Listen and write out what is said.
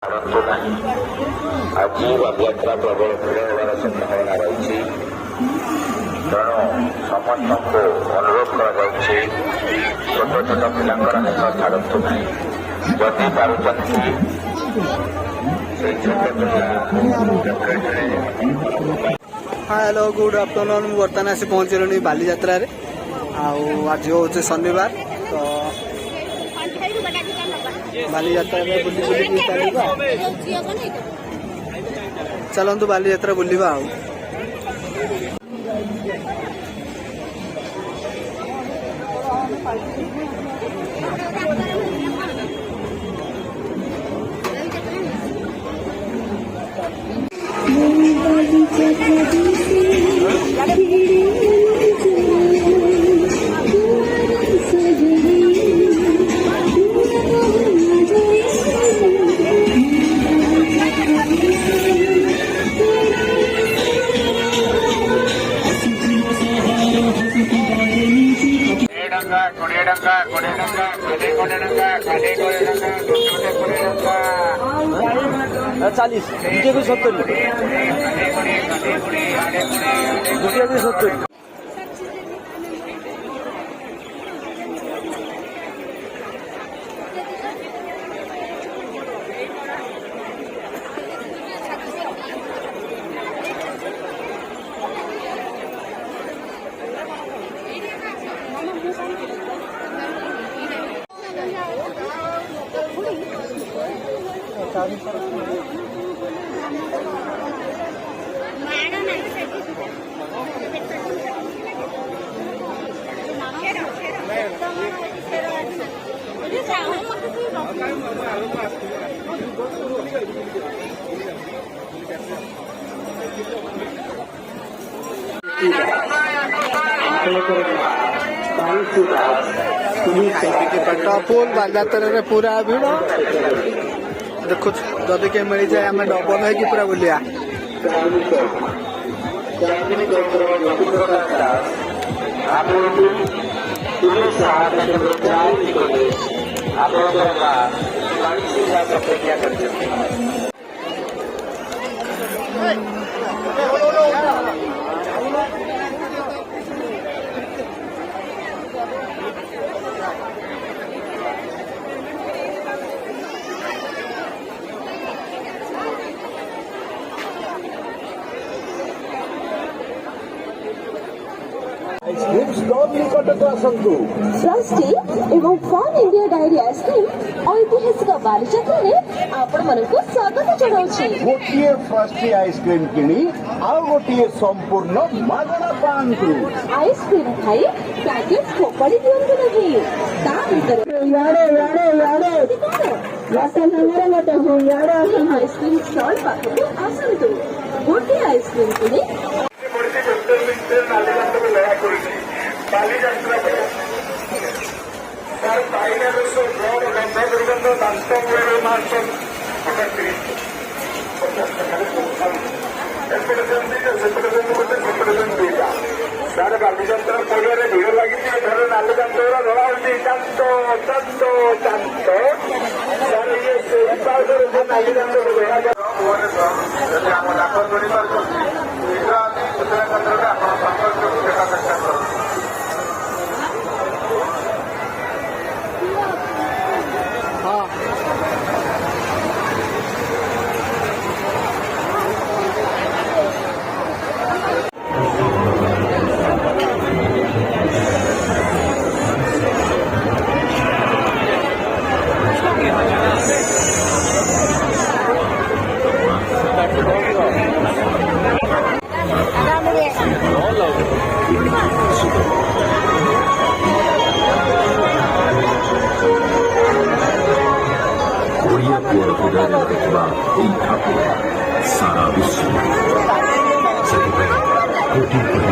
ଛାଡ଼ନ୍ତୁ ନାହିଁ। ଆଜି ବାଲିଯାତ୍ରା ପ୍ରବଳ ଭିଡ଼ ହେବାର ସମ୍ଭାବନା ରହିଛି। ତେଣୁ ସମସ୍ତଙ୍କୁ ଅନୁରୋଧ କରାଯାଉଛି ଛୋଟ ଛୋଟ ପିଲାଙ୍କର ହାତ ଛାଡ଼ନ୍ତୁ ନାହିଁ। ଯଦି ପାରୁଛନ୍ତି ସେଇ ଛୋଟ ପିଲା ପକେଟରେ। Hello good afternoon. ମୁଁ ବର୍ତ୍ତମାନ ଆସି ପହଞ୍ଚିଲିଣି ବାଲିଯାତ୍ରାରେ। ଆଉ ଆଜି ହେଉଛି ଶନିବାର, ତ ବାଲିଯାତ୍ରାରେ ବୁଲି ବୁଲିକି ଚାଲିବା। ଚାଲନ୍ତୁ ବାଲିଯାତ୍ରା ବୁଲିବା। ଆଉ चालीस दुटे भी 70 दुटे भी 70। पेट्रोल बालियात्रा पूरा भिड़ देखु जदि के मिल जाए आम डबल है पूरा बुलिया। ट्रस्टी एवं फन इंडिया डायरी आइसक्रीम ऐतिहासिक बालियात्रा आपण मानक स्वागत जनाऊँगी। गोटे फ्रस्टी आइसक्रीम किणी आ गोटे संपूर्ण मागणा पांतु। आइसक्रीम खाई पैकेट फोपाड़ी दियंतु नहीं। ता भीतर याडे याडे याडे रसनगर मत हो याडे आइसक्रीम स्टॉल पाखକୁ आसंतु। गोटे आइसक्रीम किणी ବାଲିଯାତ୍ରା ତାର ପାଇଲା ବର୍ଷ ବ୍ଲଡ ଗନ୍ଧ ଦୁର୍ଗନ୍ଧ ଦାନ୍ତ ମୂଳରେ ମାଂସ 50 ଟଙ୍କାରେ ଏପଟେ ସେମିତି ସେପଟେ ସେମିତି ଗୋଟେ ସେପଟେ ସେମିତି ଦୁଇଟା। ତାର ବାଲିଯାତ୍ରା ପଡ଼ିଆରେ ଭିଡ଼ ଲାଗିଛି। ଏଠାରେ ନାଲି ଦାନ୍ତ ଗୁଡ଼ା ଧଳା ହଉଛି। ଚାନ୍ତ ଚାନ୍ତ ଚାନ୍ତ ତାର ଇଏ ସେଇ ପାଉଡ଼ରେ ସେ ନାଲି ଦାନ୍ତ ଧଳା ଯଦି ଆମ ଡାକ କରିପାରୁଛନ୍ତି ଶୀଘ୍ର ଆସି ସୂଚନା କେନ୍ଦ୍ରରେ ଆପଣ ସମ୍ପର୍କକୁ ଦେଖା ସାକ୍ଷାତ କରନ୍ତୁ। सारा विश्व कोटि